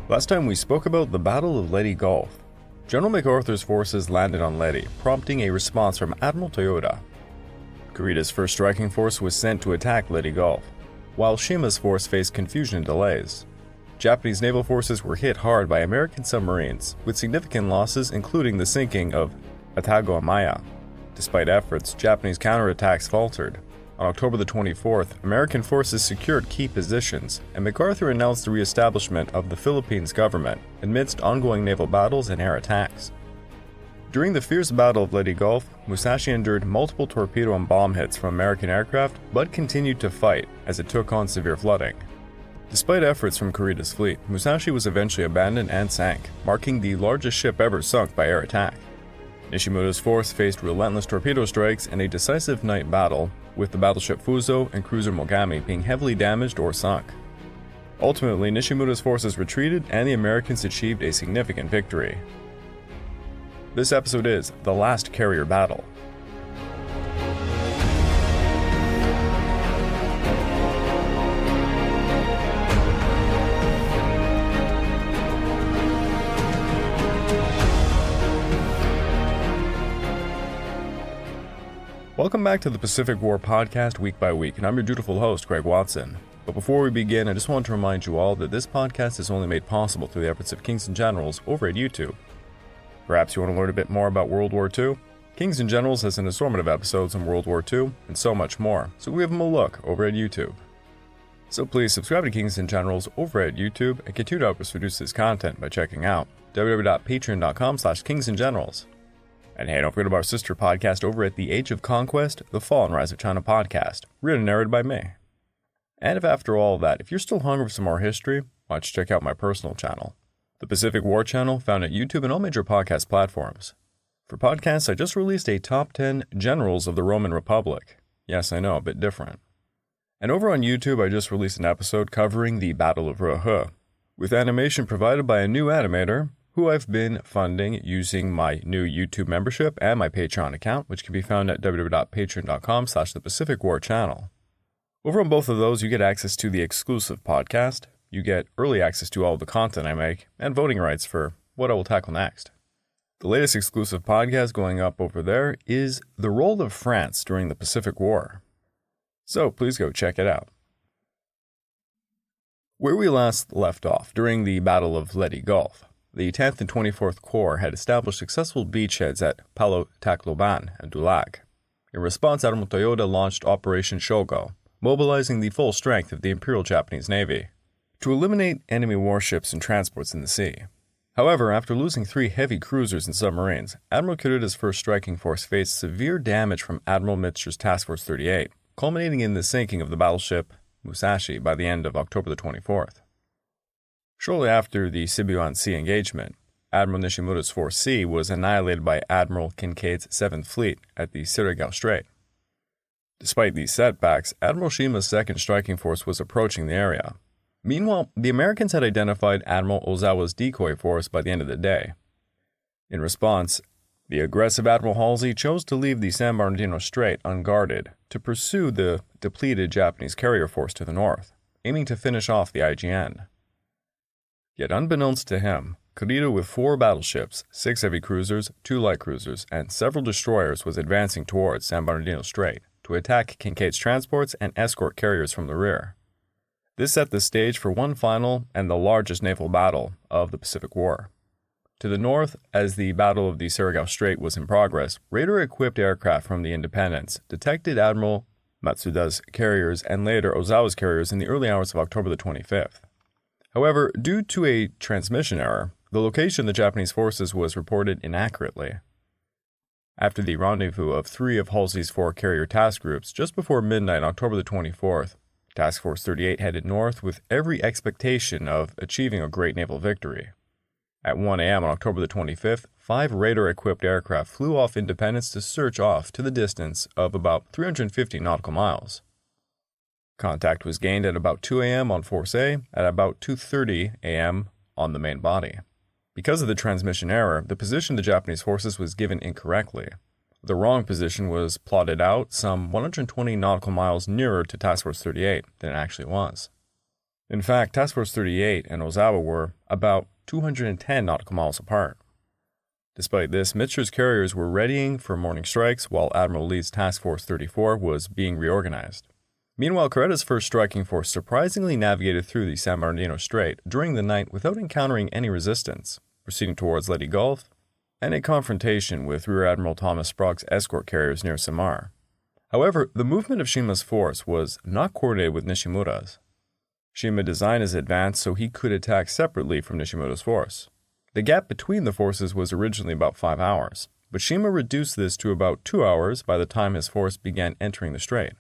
Last time we spoke about the Battle of Ley Gulf. General MacArthur's forces landed on Leyte, prompting a response from Admiral Toyoda. Kurida's first striking force was sent to attack Ley Gulf, while Shima's force faced confusion and delays. Japanese naval forces were hit hard by American submarines, with significant losses including the sinking of Atago Amaya. Despite efforts, Japanese counterattacks faltered. On October the 24th, American forces secured key positions, and MacArthur announced the re-establishment of the Philippines government amidst ongoing naval battles and air attacks. During the fierce Battle of Ley Gulf, Musashi endured multiple torpedo and bomb hits from American aircraft, but continued to fight as it took on severe flooding. Despite efforts from Kurida's fleet, Musashi was eventually abandoned and sank, marking the largest ship ever sunk by air attack. Nishimura's force faced relentless torpedo strikes in a decisive night battle, with the battleship Fuso and cruiser Mogami being heavily damaged or sunk. Ultimately, Nishimura's forces retreated and the Americans achieved a significant victory. This episode is The Last Carrier Battle. Welcome back to the Pacific War podcast week by week, and I'm your dutiful host, Craig Watson. But before we begin, I just want to remind you all that this podcast is only made possible through the efforts of Kings and Generals over at YouTube. Perhaps you want to learn a bit more about World War II? Kings and Generals has an assortment of episodes on World War II, and so much more, so give them a look over at YouTube. So please subscribe to Kings and Generals over at YouTube and continue to help us produce this content by checking out www.patreon.com/kingsandgenerals. And hey, don't forget about our sister podcast over at The Age of Conquest, The Fall and Rise of China podcast, written and narrated by me. And if after all of that, if you're still hungry for some more history, why don't you check out my personal channel, the Pacific War channel, found at YouTube and all major podcast platforms. For podcasts, I just released a top 10 generals of the Roman Republic. Yes, I know, a bit different. And over on YouTube, I just released an episode covering the Battle of Ruhe, with animation provided by a new animator, who I've been funding using my new YouTube membership and my Patreon account, which can be found at www.patreon.com/thepacificwarchannel. Over on both of those, you get access to the exclusive podcast, you get early access to all of the content I make, and voting rights for what I will tackle next. The latest exclusive podcast going up over there is The Role of France During the Pacific War. So please go check it out. Where we last left off during the Battle of Ley Gulf, the 10th and 24th Corps had established successful beachheads at Palo Tacloban and Dulag. In response, Admiral Toyoda launched Operation Shogo, mobilizing the full strength of the Imperial Japanese Navy to eliminate enemy warships and transports in the sea. However, after losing 3 heavy cruisers and submarines, Admiral Kurida's first striking force faced severe damage from Admiral Mitscher's Task Force 38, culminating in the sinking of the battleship Musashi by the end of October the 24th. Shortly after the Sibuyan Sea engagement, Admiral Nishimura's Force C was annihilated by Admiral Kinkaid's 7th Fleet at the Surigao Strait. Despite these setbacks, Admiral Shima's second striking force was approaching the area. Meanwhile, the Americans had identified Admiral Ozawa's decoy force by the end of the day. In response, the aggressive Admiral Halsey chose to leave the San Bernardino Strait unguarded to pursue the depleted Japanese carrier force to the north, aiming to finish off the IJN. Yet unbeknownst to him, Kurida with 4 battleships, 6 heavy cruisers, 2 light cruisers, and several destroyers was advancing towards San Bernardino Strait to attack Kinkaid's transports and escort carriers from the rear. This set the stage for one final and the largest naval battle of the Pacific War. To the north, as the Battle of the Surigao Strait was in progress, radar-equipped aircraft from the Independence detected Admiral Matsuda's carriers and later Ozawa's carriers in the early hours of October the 25th. However, due to a transmission error, the location of the Japanese forces was reported inaccurately. After the rendezvous of 3 of Halsey's 4 carrier task groups just before midnight October the 24th, Task Force 38 headed north with every expectation of achieving a great naval victory. At 1 a.m. on October the 25th, 5 radar-equipped aircraft flew off Independence to search off to the distance of about 350 nautical miles. Contact was gained at about 2 a.m. on Force A, at about 2:30 a.m. on the main body. Because of the transmission error, the position of the Japanese forces was given incorrectly. The wrong position was plotted out some 120 nautical miles nearer to Task Force 38 than it actually was. In fact, Task Force 38 and Ozawa were about 210 nautical miles apart. Despite this, Mitscher's carriers were readying for morning strikes while Admiral Lee's Task Force 34 was being reorganized. Meanwhile, Coretta's first striking force surprisingly navigated through the San Bernardino Strait during the night without encountering any resistance, proceeding towards Ley Gulf and a confrontation with Rear Admiral Thomas Sprague's escort carriers near Samar. However, the movement of Shima's force was not coordinated with Nishimura's. Shima designed his advance so he could attack separately from Nishimura's force. The gap between the forces was originally about 5 hours, but Shima reduced this to about 2 hours by the time his force began entering the strait.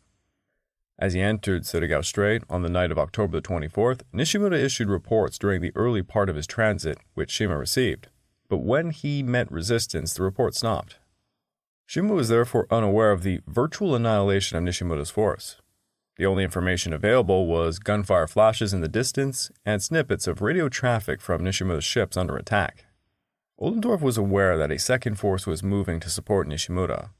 As he entered Surigao Strait on the night of October the 24th, Nishimura issued reports during the early part of his transit, which Shima received. But when he met resistance, the report stopped. Shima was therefore unaware of the virtual annihilation of Nishimura's force. The only information available was gunfire flashes in the distance and snippets of radio traffic from Nishimura's ships under attack. Oldendorf was aware that a second force was moving to support Nishimura.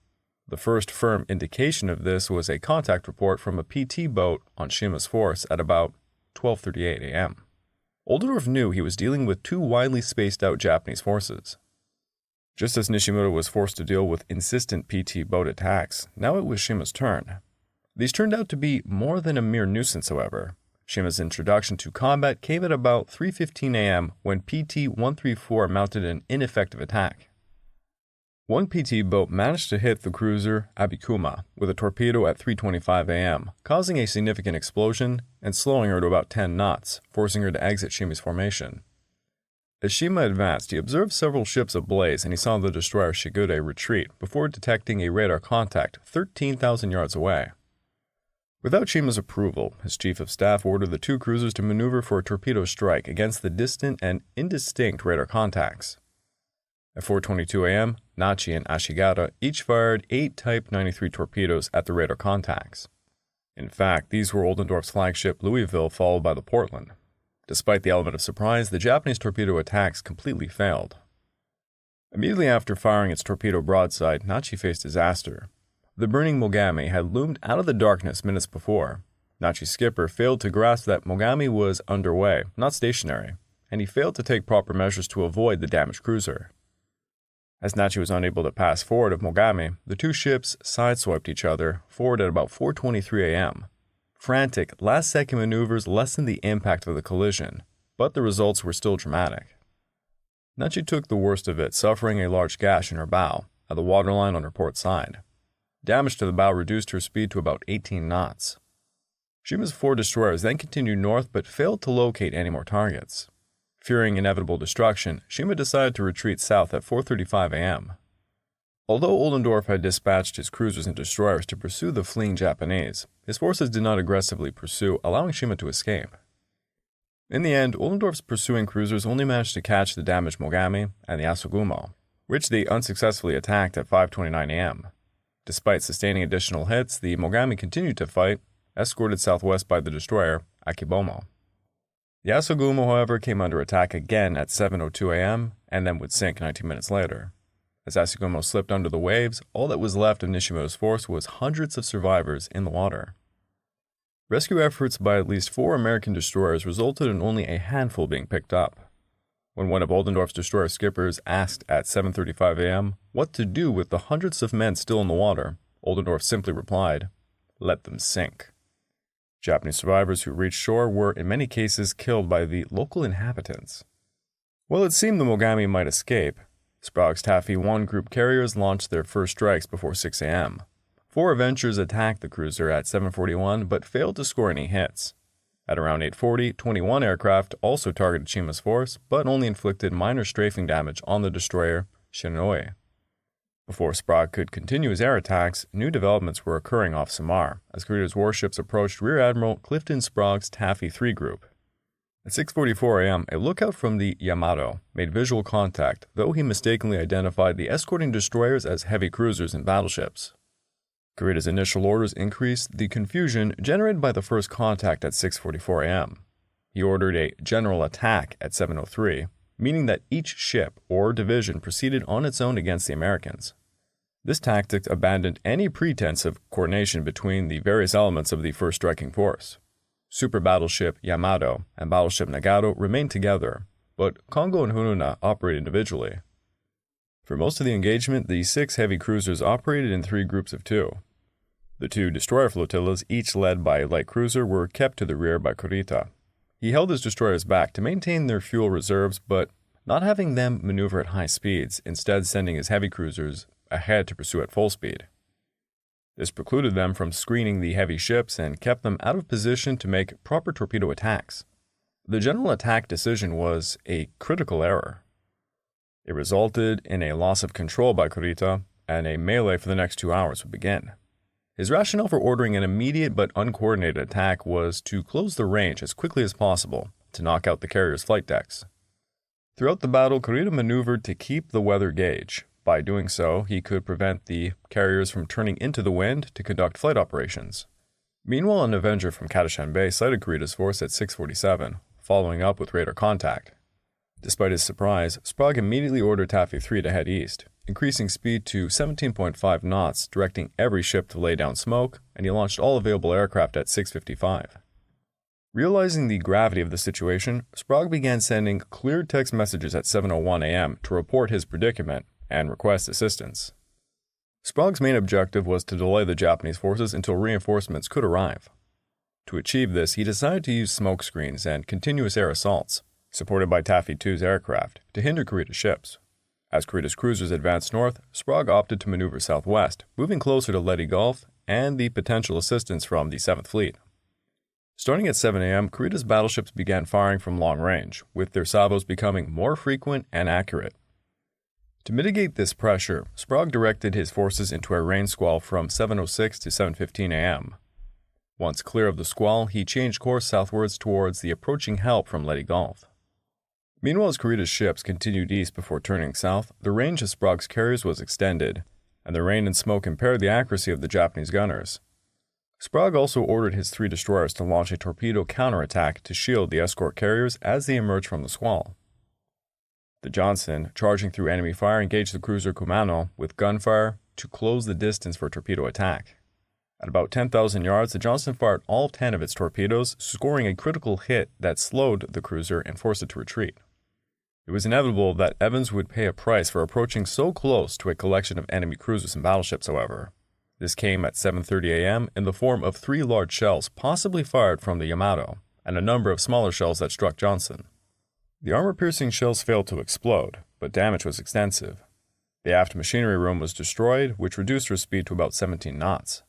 The first firm indication of this was a contact report from a PT boat on Shima's force at about 12:38 a.m. Oldendorf knew he was dealing with two widely spaced out Japanese forces. Just as Nishimura was forced to deal with insistent PT boat attacks, now it was Shima's turn. These turned out to be more than a mere nuisance, however. Shima's introduction to combat came at about 3:15 a.m. when PT-134 mounted an ineffective attack. One PT boat managed to hit the cruiser Abikuma with a torpedo at 3:25 a.m., causing a significant explosion and slowing her to about 10 knots, forcing her to exit Shima's formation. As Shima advanced, he observed several ships ablaze and he saw the destroyer Shigure retreat before detecting a radar contact 13,000 yards away. Without Shima's approval, his chief of staff ordered the two cruisers to maneuver for a torpedo strike against the distant and indistinct radar contacts. At 4:22 a.m., Nachi and Ashigata each fired 8 Type 93 torpedoes at the radar contacts. In fact, these were Oldendorf's flagship Louisville followed by the Portland. Despite the element of surprise, the Japanese torpedo attacks completely failed. Immediately after firing its torpedo broadside, Nachi faced disaster. The burning Mogami had loomed out of the darkness minutes before. Nachi's skipper failed to grasp that Mogami was underway, not stationary, and he failed to take proper measures to avoid the damaged cruiser. As Nachi was unable to pass forward of Mogami, the two ships sideswiped each other forward at about 4:23 a.m. Frantic, last-second maneuvers lessened the impact of the collision, but the results were still dramatic. Nachi took the worst of it, suffering a large gash in her bow, at the waterline on her port side. Damage to the bow reduced her speed to about 18 knots. Shima's 4 destroyers then continued north but failed to locate any more targets. Fearing inevitable destruction, Shima decided to retreat south at 4:35 a.m. Although Oldendorf had dispatched his cruisers and destroyers to pursue the fleeing Japanese, his forces did not aggressively pursue, allowing Shima to escape. In the end, Oldendorf's pursuing cruisers only managed to catch the damaged Mogami and the Yasugumo, which they unsuccessfully attacked at 5:29 a.m. Despite sustaining additional hits, the Mogami continued to fight, escorted southwest by the destroyer Akibomo. The Yasugumo, however, came under attack again at 7:02 a.m. and then would sink 19 minutes later. As Yasugumo slipped under the waves, all that was left of Nishimura's force was hundreds of survivors in the water. Rescue efforts by at least 4 American destroyers resulted in only a handful being picked up. When one of Oldendorf's destroyer skippers asked at 7:35 a.m. what to do with the hundreds of men still in the water, Oldendorf simply replied, "Let them sink." Japanese survivors who reached shore were in many cases killed by the local inhabitants. While it seemed the Mogami might escape, Sprague's Taffy 1 group carriers launched their first strikes before 6 a.m. 4 Avengers attacked the cruiser at 7:41 but failed to score any hits. At around 8:40, 21 aircraft also targeted Shima's force but only inflicted minor strafing damage on the destroyer Shinoi. Before Sprague could continue his air attacks, new developments were occurring off Samar as Korea's warships approached Rear Admiral Clifton Sprague's Taffy 3 group. At 6:44 a.m., a lookout from the Yamato made visual contact, though he mistakenly identified the escorting destroyers as heavy cruisers and battleships. Korea's initial orders increased the confusion generated by the first contact at 6:44 a.m. He ordered a general attack at 7:03, meaning that each ship or division proceeded on its own against the Americans. This tactic abandoned any pretense of coordination between the various elements of the first striking force. Super battleship Yamato and battleship Nagato remained together, but Kongo and Haruna operated individually. For most of the engagement, the 6 heavy cruisers operated in 3 groups of 2. The 2 destroyer flotillas, each led by a light cruiser, were kept to the rear by Kurita. He held his destroyers back to maintain their fuel reserves, but not having them maneuver at high speeds, instead sending his heavy cruisers ahead to pursue at full speed. This precluded them from screening the heavy ships and kept them out of position to make proper torpedo attacks. The general attack decision was a critical error. It resulted in a loss of control by Kurita, and a melee for the next 2 hours would begin. His rationale for ordering an immediate but uncoordinated attack was to close the range as quickly as possible to knock out the carrier's flight decks. Throughout the battle, Kurita maneuvered to keep the weather gauge. By doing so, he could prevent the carriers from turning into the wind to conduct flight operations. Meanwhile, an Avenger from Katashan Bay sighted Kurita's force at 6:47, following up with radar contact. Despite his surprise, Sprague immediately ordered Taffy 3 to head east, increasing speed to 17.5 knots, directing every ship to lay down smoke, and he launched all available aircraft at 6:55. Realizing the gravity of the situation, Sprague began sending clear text messages at 7:01 a.m. to report his predicament and request assistance. Sprague's main objective was to delay the Japanese forces until reinforcements could arrive. To achieve this, he decided to use smoke screens and continuous air assaults, supported by Taffy 2's aircraft, to hinder Kurita's ships. As Kurita's cruisers advanced north, Sprague opted to maneuver southwest, moving closer to Ley Gulf and the potential assistance from the 7th Fleet. Starting at 7 a.m., Kurita's battleships began firing from long range, with their salvos becoming more frequent and accurate. To mitigate this pressure, Sprague directed his forces into a rain squall from 7:06 to 7:15 a.m. Once clear of the squall, he changed course southwards towards the approaching help from Ley Gulf. Meanwhile, as Kurita's ships continued east before turning south, the range of Sprague's carriers was extended, and the rain and smoke impaired the accuracy of the Japanese gunners. Sprague also ordered his 3 destroyers to launch a torpedo counterattack to shield the escort carriers as they emerged from the squall. The Johnson, charging through enemy fire, engaged the cruiser Kumano with gunfire to close the distance for a torpedo attack. At about 10,000 yards, the Johnson fired all 10 of its torpedoes, scoring a critical hit that slowed the cruiser and forced it to retreat. It was inevitable that Evans would pay a price for approaching so close to a collection of enemy cruisers and battleships, however. This came at 7:30 a.m. in the form of 3 large shells possibly fired from the Yamato, and a number of smaller shells that struck Johnson. The armor-piercing shells failed to explode, but damage was extensive. The aft machinery room was destroyed, which reduced her speed to about 17 knots.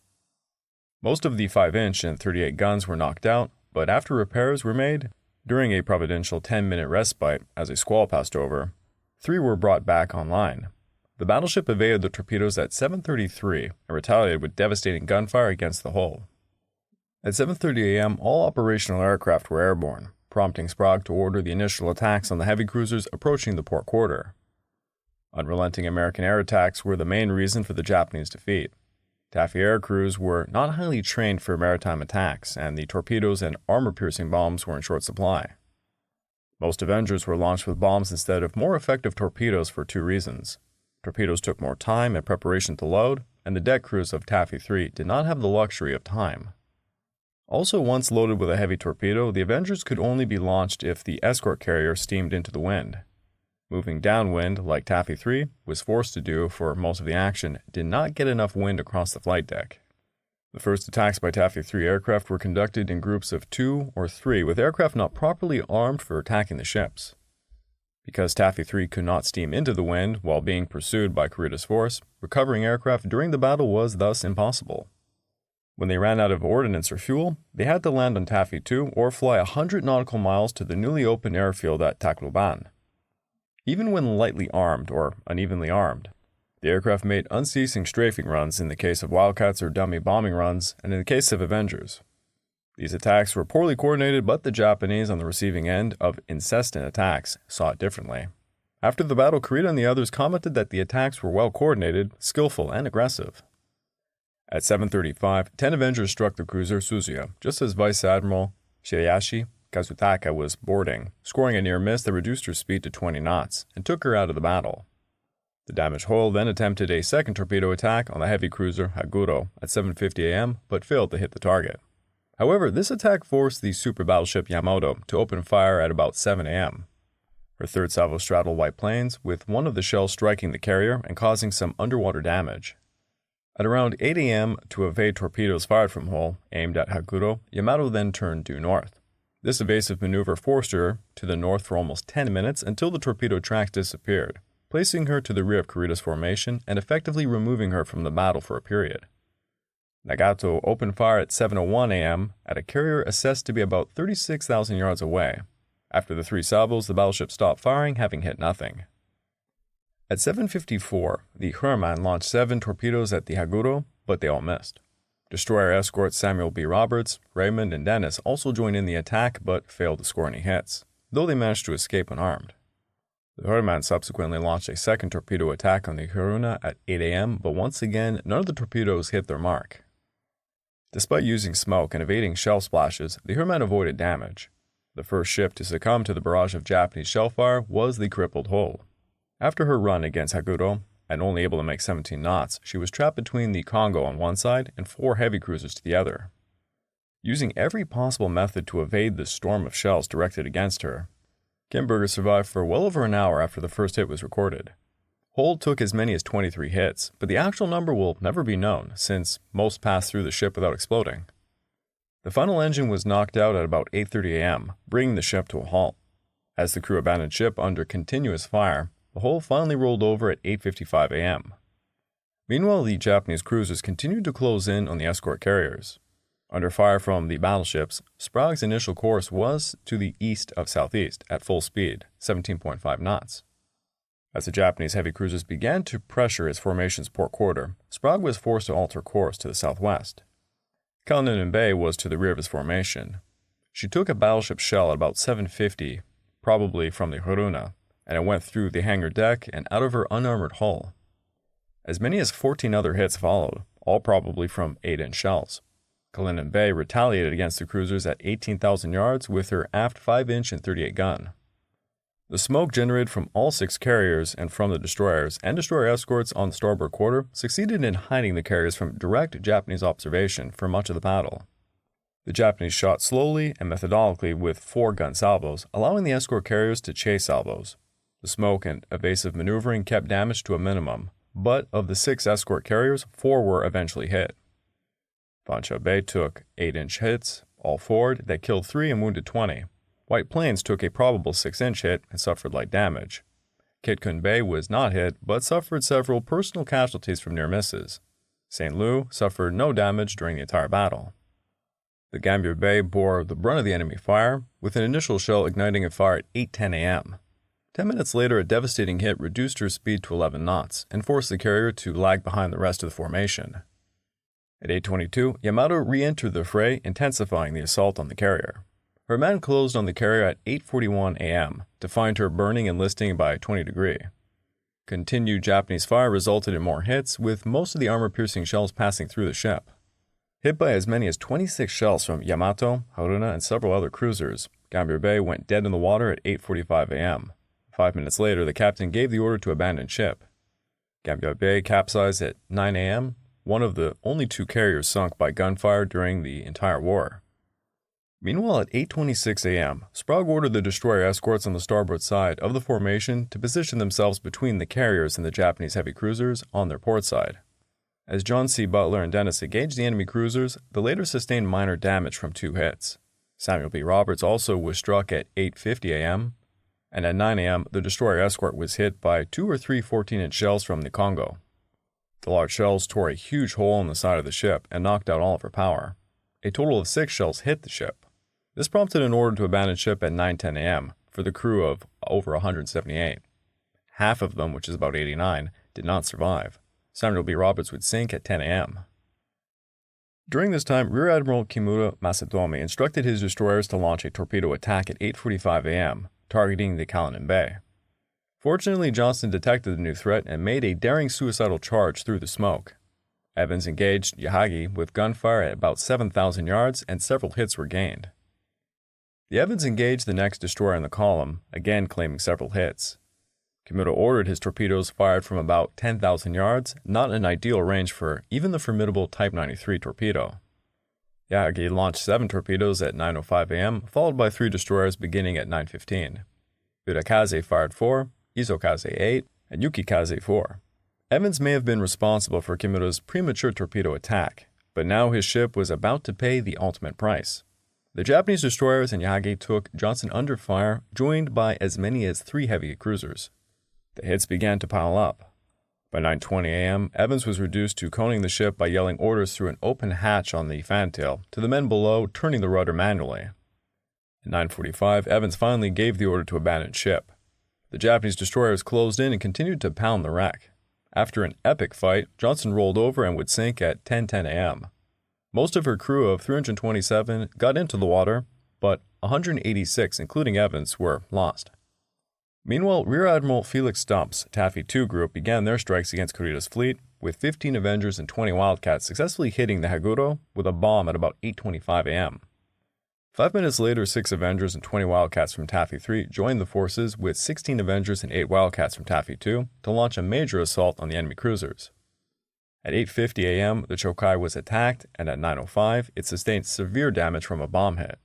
Most of the 5-inch and 38 guns were knocked out, but after repairs were made, during a providential 10-minute respite as a squall passed over, 3 were brought back online. The battleship evaded the torpedoes at 7:33 and retaliated with devastating gunfire against the hull. At 7:30 a.m., all operational aircraft were airborne, prompting Sprague to order the initial attacks on the heavy cruisers approaching the port quarter. Unrelenting American air attacks were the main reason for the Japanese defeat. Taffy air crews were not highly trained for maritime attacks, and the torpedoes and armor-piercing bombs were in short supply. Most Avengers were launched with bombs instead of more effective torpedoes for 2 reasons. Torpedoes took more time and preparation to load, and the deck crews of Taffy 3 did not have the luxury of time. Also, once loaded with a heavy torpedo, the Avengers could only be launched if the escort carrier steamed into the wind. Moving downwind, like Taffy 3 was forced to do for most of the action, did not get enough wind across the flight deck. The first attacks by Taffy 3 aircraft were conducted in groups of 2 or 3, with aircraft not properly armed for attacking the ships. Because Taffy 3 could not steam into the wind while being pursued by Kurita's force, recovering aircraft during the battle was thus impossible. When they ran out of ordnance or fuel, they had to land on Taffy 2 or fly 100 nautical miles to the newly opened airfield at Tacloban. Even when lightly armed or unevenly armed, the aircraft made unceasing strafing runs in the case of Wildcats or dummy bombing runs, and in the case of Avengers. These attacks were poorly coordinated, but the Japanese on the receiving end of incessant attacks saw it differently. After the battle, Kurita and the others commented that the attacks were well coordinated, skillful, and aggressive. At 7:35, 10 Avengers struck the cruiser Suzuya, just as Vice Admiral Shirayashi Kazutaka was boarding, scoring a near miss that reduced her speed to 20 knots and took her out of the battle. The damaged hull then attempted a second torpedo attack on the heavy cruiser Haguro at 7:50 a.m., but failed to hit the target. However, this attack forced the super battleship Yamato to open fire at about 7 a.m. Her third salvo straddled White Plains, with one of the shells striking the carrier and causing some underwater damage. At around 8 a.m., to evade torpedoes fired from Hull, aimed at Haguro, Yamato then turned due north. This evasive maneuver forced her to the north for almost 10 minutes until the torpedo tracks disappeared, placing her to the rear of Kurita's formation and effectively removing her from the battle for a period. Nagato opened fire at 7:01 a.m. at a carrier assessed to be about 36,000 yards away. After the 3 salvos, the battleship stopped firing, having hit nothing. At 7:54, the Hermann launched 7 torpedoes at the Haguro, but they all missed. Destroyer escorts Samuel B. Roberts, Raymond, and Dennis also joined in the attack but failed to score any hits, though they managed to escape unharmed. The Hermann subsequently launched a second torpedo attack on the Haruna at 8 a.m., but once again, none of the torpedoes hit their mark. Despite using smoke and evading shell splashes, the Hermann avoided damage. The first ship to succumb to the barrage of Japanese shellfire was the crippled Hull. After her run against Haguro, and only able to make 17 knots, she was trapped between the Congo on one side and 4 heavy cruisers to the other. Using every possible method to evade the storm of shells directed against her, Kimberger survived for well over an hour after the first hit was recorded. Hull took as many as 23 hits, but the actual number will never be known, since most passed through the ship without exploding. The final engine was knocked out at about 8:30 a.m., bringing the ship to a halt. As the crew abandoned ship under continuous fire, the Hull finally rolled over at 8:55 a.m. Meanwhile, the Japanese cruisers continued to close in on the escort carriers. Under fire from the battleships, Sprague's initial course was to the east of southeast at full speed, 17.5 knots. As the Japanese heavy cruisers began to pressure his formation's port quarter, Sprague was forced to alter course to the southwest. Kalinin Bay was to the rear of his formation. She took a battleship shell at about 7:50, probably from the Haruna, and it went through the hangar deck and out of her unarmored hull. As many as 14 other hits followed, all probably from 8-inch shells. Kalinin Bay retaliated against the cruisers at 18,000 yards with her aft 5-inch and 38 gun. The smoke generated from all 6 carriers and from the destroyers and destroyer escorts on the starboard quarter succeeded in hiding the carriers from direct Japanese observation for much of the battle. The Japanese shot slowly and methodically with 4-gun salvos, allowing the escort carriers to chase salvos. The smoke and evasive maneuvering kept damage to a minimum, but of the 6 escort carriers, 4 were eventually hit. Fansha Bay took 8-inch hits, all forward, that killed 3 and wounded 20. White Plains took a probable 6-inch hit and suffered light damage. Kitkun Bay was not hit, but suffered several personal casualties from near misses. St. Louis suffered no damage during the entire battle. The Gambier Bay bore the brunt of the enemy fire, with an initial shell igniting a fire at 8:10 a.m. 10 minutes later, a devastating hit reduced her speed to 11 knots and forced the carrier to lag behind the rest of the formation. At 8:22, Yamato re-entered the fray, intensifying the assault on the carrier. Her men closed on the carrier at 8:41 a.m. to find her burning and listing by 20 degrees. Continued Japanese fire resulted in more hits, with most of the armor-piercing shells passing through the ship. Hit by as many as 26 shells from Yamato, Haruna, and several other cruisers, Gambier Bay went dead in the water at 8:45 a.m. 5 minutes later, the captain gave the order to abandon ship. Gambier Bay capsized at 9 a.m., one of the only 2 carriers sunk by gunfire during the entire war. Meanwhile, at 8:26 a.m., Sprague ordered the destroyer escorts on the starboard side of the formation to position themselves between the carriers and the Japanese heavy cruisers on their port side. As John C. Butler and Dennis engaged the enemy cruisers, the latter sustained minor damage from 2 hits. Samuel B. Roberts also was struck at 8:50 a.m., and at 9 a.m., the destroyer escort was hit by 2 or 3 14-inch shells from the Congo. The large shells tore a huge hole in the side of the ship and knocked out all of her power. A total of 6 shells hit the ship. This prompted an order to abandon ship at 9:10 a.m. for the crew of over 178. Half of them, which is about 89, did not survive. Samuel B. Roberts would sink at 10 a.m. During this time, Rear Admiral Kimura Masatomi instructed his destroyers to launch a torpedo attack at 8:45 a.m., targeting the Kalinin Bay. Fortunately, Johnston detected the new threat and made a daring suicidal charge through the smoke. Evans engaged Yahagi with gunfire at about 7,000 yards, and several hits were gained. The Evans engaged the next destroyer in the column, again claiming several hits. Kimura ordered his torpedoes fired from about 10,000 yards, not an ideal range for even the formidable Type 93 torpedo. Yagi launched 7 torpedoes at 9:05 a.m., followed by 3 destroyers beginning at 9:15. Urakaze fired 4, Isokaze 8, and Yukikaze 4. Evans may have been responsible for Kimura's premature torpedo attack, but now his ship was about to pay the ultimate price. The Japanese destroyers and Yagi took Johnson under fire, joined by as many as 3 heavy cruisers. The hits began to pile up. By 9:20 a.m., Evans was reduced to coning the ship by yelling orders through an open hatch on the fantail to the men below, turning the rudder manually. At 9:45, Evans finally gave the order to abandon ship. The Japanese destroyers closed in and continued to pound the wreck. After an epic fight, Johnson rolled over and would sink at 10:10 a.m. Most of her crew of 327 got into the water, but 186, including Evans, were lost. Meanwhile, Rear Admiral Felix Stump's Taffy II group began their strikes against Kurita's fleet, with 15 Avengers and 20 Wildcats successfully hitting the Haguro with a bomb at about 8:25 a.m. 5 minutes later, 6 Avengers and 20 Wildcats from Taffy III joined the forces with 16 Avengers and 8 Wildcats from Taffy II to launch a major assault on the enemy cruisers. At 8:50 a.m., the Chokai was attacked, and at 9:05, it sustained severe damage from a bomb hit.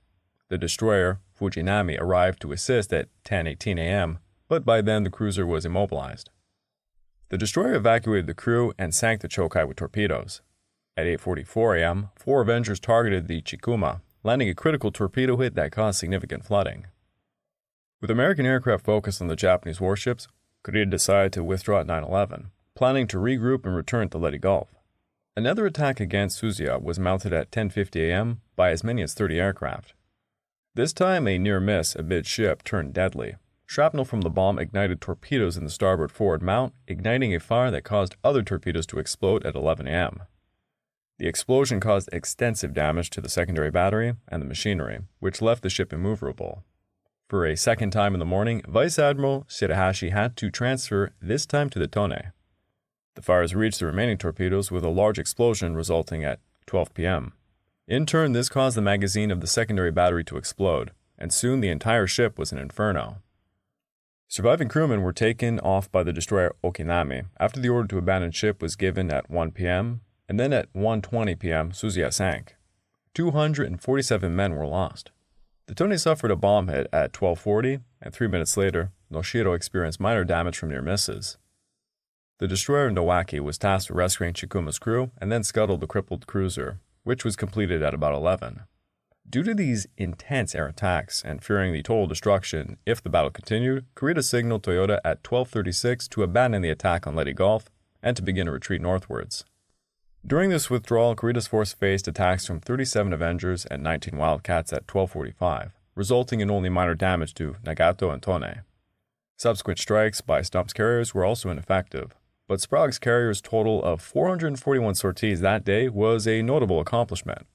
The destroyer, Fujinami, arrived to assist at 10:18 a.m., but by then the cruiser was immobilized. The destroyer evacuated the crew and sank the Chokai with torpedoes. At 8:44 a.m., 4 Avengers targeted the Chikuma, landing a critical torpedo hit that caused significant flooding. With American aircraft focused on the Japanese warships, Kurita decided to withdraw at 9:11, planning to regroup and return to Ley Gulf. Another attack against Suzuya was mounted at 10:50 a.m. by as many as 30 aircraft. This time, a near miss amid-ship turned deadly. Shrapnel from the bomb ignited torpedoes in the starboard forward mount, igniting a fire that caused other torpedoes to explode at 11 a.m. The explosion caused extensive damage to the secondary battery and the machinery, which left the ship immovable. For a second time in the morning, Vice Admiral Shirahashi had to transfer, this time to the Tone. The fires reached the remaining torpedoes with a large explosion resulting at 12 p.m. In turn, this caused the magazine of the secondary battery to explode, and soon the entire ship was an inferno. Surviving crewmen were taken off by the destroyer Okinami after the order to abandon ship was given at 1 p.m., and then at 1:20 p.m. Suzuya sank. 247 men were lost. The Tone suffered a bomb hit at 12:40, and 3 minutes later, Noshiro experienced minor damage from near misses. The destroyer Nowaki was tasked with rescuing Chikuma's crew and then scuttled the crippled cruiser, which was completed at about 11. Due to these intense air attacks and fearing the total destruction if the battle continued, Kurita signaled Toyota at 12:36 to abandon the attack on Ley Gulf and to begin a retreat northwards. During this withdrawal, Kurita's force faced attacks from 37 Avengers and 19 Wildcats at 12:45, resulting in only minor damage to Nagato and Tone. Subsequent strikes by Stump's carriers were also ineffective, but Sprague's carriers' total of 441 sorties that day was a notable accomplishment.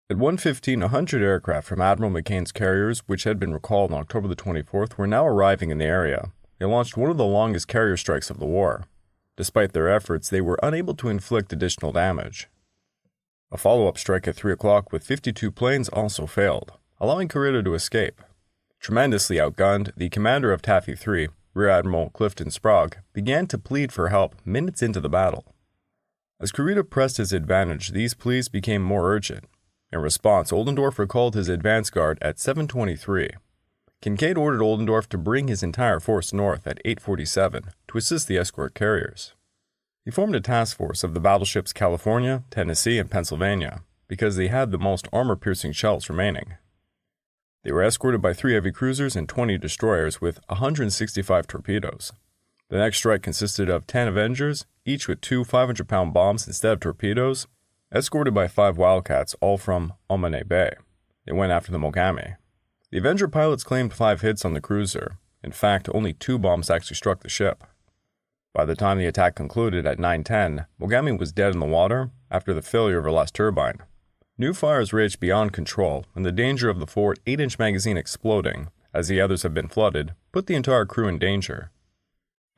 At 1:15, 100 aircraft from Admiral McCain's carriers, which had been recalled on October the 24th, were now arriving in the area. They launched one of the longest carrier strikes of the war. Despite their efforts, they were unable to inflict additional damage. A follow-up strike at 3 o'clock with 52 planes also failed, allowing Kurita to escape. Tremendously outgunned, the commander of Taffy III, Rear Admiral Clifton Sprague, began to plead for help minutes into the battle. As Kurita pressed his advantage, these pleas became more urgent. In response, Oldendorf recalled his advance guard at 7:23. Kincaid ordered Oldendorf to bring his entire force north at 8:47 to assist the escort carriers. He formed a task force of the battleships California, Tennessee, and Pennsylvania because they had the most armor-piercing shells remaining. They were escorted by 3 heavy cruisers and 20 destroyers with 165 torpedoes. The next strike consisted of 10 Avengers, each with 2 500-pound bombs instead of torpedoes, escorted by 5 Wildcats, all from Omane Bay. They went after the Mogami. The Avenger pilots claimed 5 hits on the cruiser. In fact, only 2 bombs actually struck the ship. By the time the attack concluded at 9:10, Mogami was dead in the water after the failure of her last turbine. New fires raged beyond control, and the danger of the forward 8-inch magazine exploding, as the others had been flooded, put the entire crew in danger.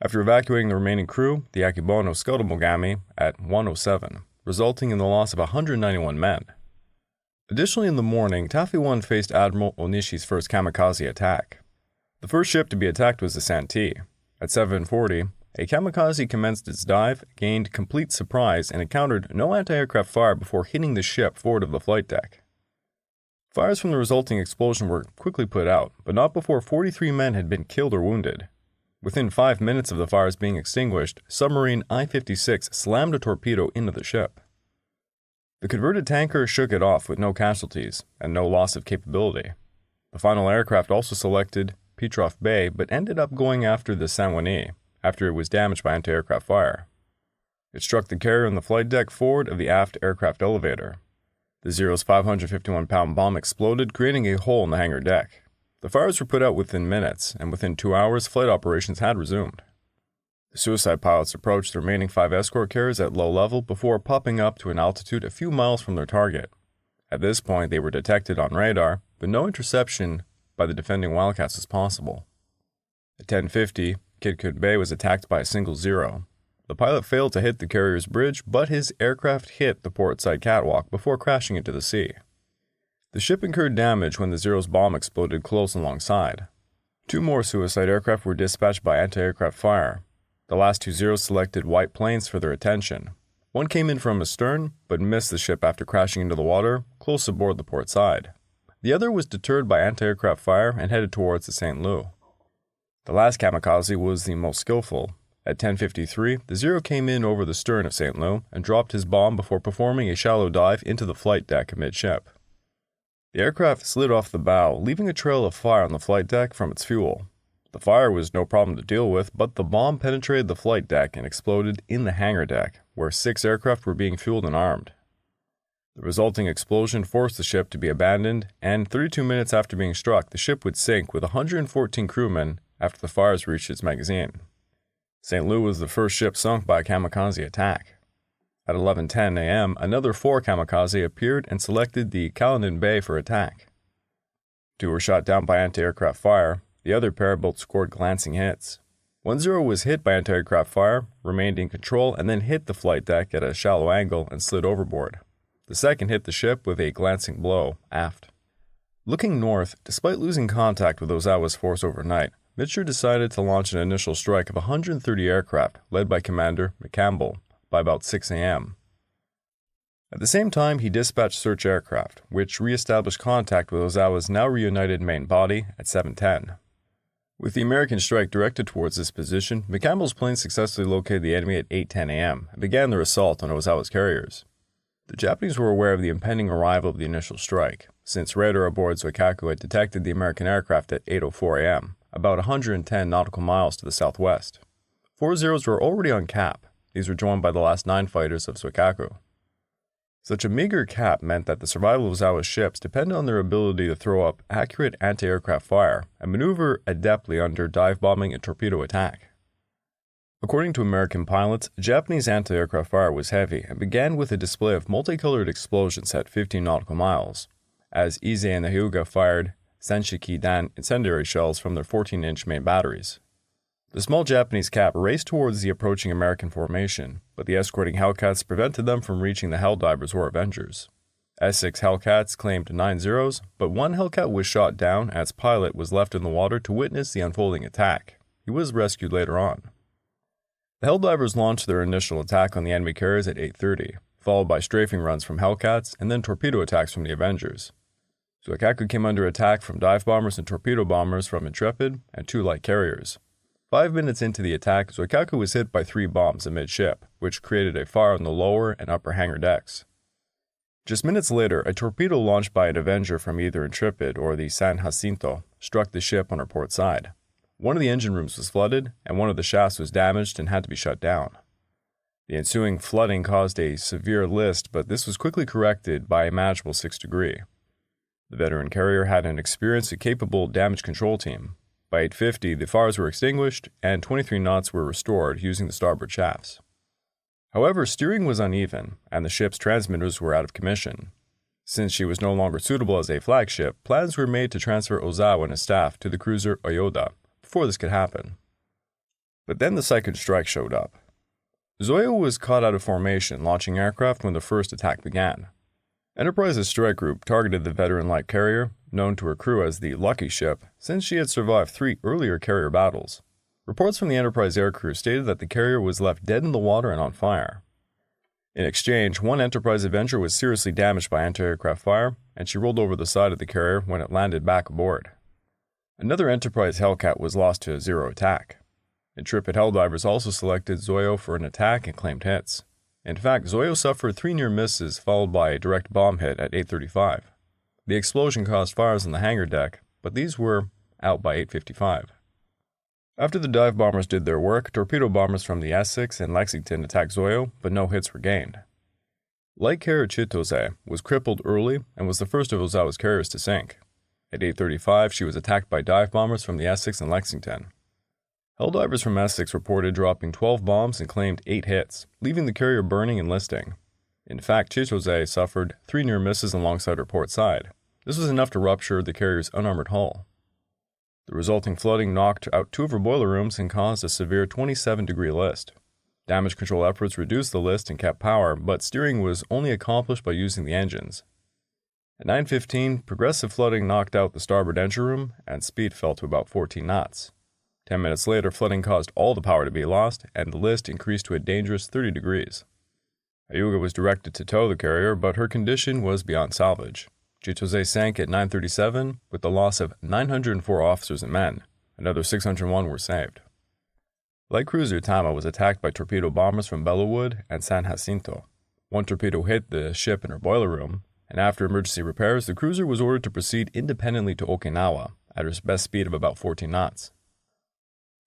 After evacuating the remaining crew, the Akibono scuttled Mogami at 1:07, resulting in the loss of 191 men. Additionally, in the morning, Taffy I faced Admiral Onishi's first kamikaze attack. The first ship to be attacked was the Santee. At 7:40, a Kamikaze commenced its dive, gained complete surprise, and encountered no anti-aircraft fire before hitting the ship forward of the flight deck. Fires from the resulting explosion were quickly put out, but not before 43 men had been killed or wounded. Within 5 minutes of the fires being extinguished, submarine I-56 slammed a torpedo into the ship. The converted tanker shook it off with no casualties and no loss of capability. The final aircraft also selected Petroff Bay, but ended up going after the Saint-Denis after it was damaged by anti-aircraft fire. It struck the carrier on the flight deck forward of the aft aircraft elevator. The Zero's 551-pound bomb exploded, creating a hole in the hangar deck. The fires were put out within minutes, and within 2 hours, flight operations had resumed. The suicide pilots approached the remaining 5 escort carriers at low level before popping up to an altitude a few miles from their target. At this point, they were detected on radar, but no interception by the defending Wildcats was possible. At 10:50, Kidkut Bay was attacked by a single Zero. The pilot failed to hit the carrier's bridge, but his aircraft hit the portside catwalk before crashing into the sea. The ship incurred damage when the Zero's bomb exploded close alongside. 2 more suicide aircraft were dispatched by anti-aircraft fire. The last 2 Zeros selected white planes for their attention. One came in from astern, but missed the ship after crashing into the water close aboard the port side. The other was deterred by anti-aircraft fire and headed towards the St. Louis. The last Kamikaze was the most skillful. At 10:53, the Zero came in over the stern of St. Louis and dropped his bomb before performing a shallow dive into the flight deck amidship. The aircraft slid off the bow, leaving a trail of fire on the flight deck from its fuel. The fire was no problem to deal with, but the bomb penetrated the flight deck and exploded in the hangar deck, where 6 aircraft were being fueled and armed. The resulting explosion forced the ship to be abandoned, and 32 minutes after being struck, the ship would sink with 114 crewmen after the fires reached its magazine. St. Louis was the first ship sunk by a kamikaze attack. At 11:10 a.m., another 4 kamikaze appeared and selected the Caledon Bay for attack. 2 were shot down by anti-aircraft fire. The other pair both scored glancing hits. 1 Zero was hit by anti-aircraft fire, remained in control, and then hit the flight deck at a shallow angle and slid overboard. The second hit the ship with a glancing blow aft. Looking north, despite losing contact with Ozawa's force overnight, Mitscher decided to launch an initial strike of 130 aircraft, led by Commander McCampbell, by about 6 a.m. At the same time, he dispatched search aircraft, which re-established contact with Ozawa's now reunited main body at 7:10. With the American strike directed towards this position, McCampbell's planes successfully located the enemy at 8:10 a.m. and began their assault on Ozawa's carriers. The Japanese were aware of the impending arrival of the initial strike, since radar aboard Zuikaku had detected the American aircraft at 8:04 a.m., about 110 nautical miles to the southwest. 4 Zeros were already on cap. These were joined by the last 9 fighters of Zuikaku. Such a meager cap meant that the survival of Ozawa's ships depended on their ability to throw up accurate anti-aircraft fire and maneuver adeptly under dive bombing and torpedo attack. According to American pilots, Japanese anti-aircraft fire was heavy and began with a display of multicolored explosions at 15 nautical miles, as Ise and the Hyuga fired Sanshiki-dan incendiary shells from their 14-inch main batteries. The small Japanese cap raced towards the approaching American formation, but the escorting Hellcats prevented them from reaching the Helldivers or Avengers. S6 Hellcats claimed 9 Zeros, but 1 Hellcat was shot down as pilot was left in the water to witness the unfolding attack. He was rescued later on. The Helldivers launched their initial attack on the enemy carriers at 8:30, followed by strafing runs from Hellcats and then torpedo attacks from the Avengers. Zuikaku came under attack from dive bombers and torpedo bombers from Intrepid and 2 light carriers. 5 minutes into the attack, Zuikaku was hit by 3 bombs amidship, which created a fire on the lower and upper hangar decks. Just minutes later, a torpedo launched by an Avenger from either Intrepid or the San Jacinto struck the ship on her port side. One of the engine rooms was flooded, and one of the shafts was damaged and had to be shut down. The ensuing flooding caused a severe list, but this was quickly corrected by a manageable 6 degree. The veteran carrier had an experienced and capable damage control team. By 8:50, the fires were extinguished, and 23 knots were restored using the starboard shafts. However, steering was uneven, and the ship's transmitters were out of commission. Since she was no longer suitable as a flagship, plans were made to transfer Ozawa and his staff to the cruiser Oyoda before this could happen. But then the second strike showed up. Zoyo was caught out of formation, launching aircraft when the first attack began. Enterprise's strike group targeted the veteran light carrier, known to her crew as the Lucky Ship, since she had survived 3 earlier carrier battles. Reports from the Enterprise aircrew stated that the carrier was left dead in the water and on fire. In exchange, one Enterprise Avenger was seriously damaged by anti-aircraft fire, and she rolled over the side of the carrier when it landed back aboard. Another Enterprise Hellcat was lost to a zero attack. Intrepid Helldivers also selected Zoyo for an attack and claimed hits. In fact, Zoyo suffered 3 near misses followed by a direct bomb hit at 8:35. The explosion caused fires on the hangar deck, but these were out by 8:55. After the dive bombers did their work, torpedo bombers from the Essex and Lexington attacked Zoyo, but no hits were gained. Light carrier Chitose was crippled early and was the first of Ozawa's carriers to sink. At 8:35, she was attacked by dive bombers from the Essex and Lexington. Helldivers from Essex reported dropping 12 bombs and claimed 8 hits, leaving the carrier burning and listing. In fact, Chitose suffered 3 near misses alongside her port side. This was enough to rupture the carrier's unarmored hull. The resulting flooding knocked out 2 of her boiler rooms and caused a severe 27-degree list. Damage control efforts reduced the list and kept power, but steering was only accomplished by using the engines. At 9:15, progressive flooding knocked out the starboard engine room, and speed fell to about 14 knots. 10 minutes later, flooding caused all the power to be lost, and the list increased to a dangerous 30 degrees. Hyuga was directed to tow the carrier, but her condition was beyond salvage. Chitose sank at 9:37 with the loss of 904 officers and men. Another 601 were saved. Light cruiser Tama was attacked by torpedo bombers from Bellewood and San Jacinto. One torpedo hit the ship in her boiler room, and after emergency repairs, the cruiser was ordered to proceed independently to Okinawa at her best speed of about 14 knots.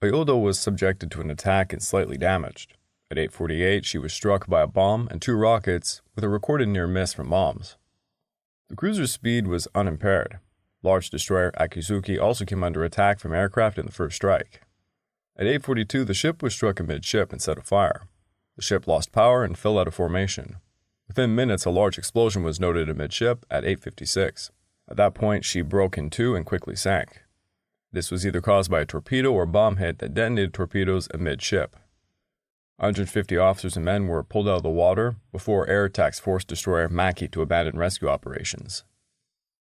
Oyodo was subjected to an attack and slightly damaged. At 8:48, she was struck by a bomb and 2 rockets with a recorded near miss from bombs. The cruiser's speed was unimpaired. Large destroyer Akizuki also came under attack from aircraft in the first strike. At 8:42, the ship was struck amidship and set afire. The ship lost power and fell out of formation. Within minutes, a large explosion was noted amidship at 8:56. At that point, she broke in 2 and quickly sank. This was either caused by a torpedo or bomb hit that detonated torpedoes amidship. 150 officers and men were pulled out of the water before air attacks forced destroyer Maki to abandon rescue operations.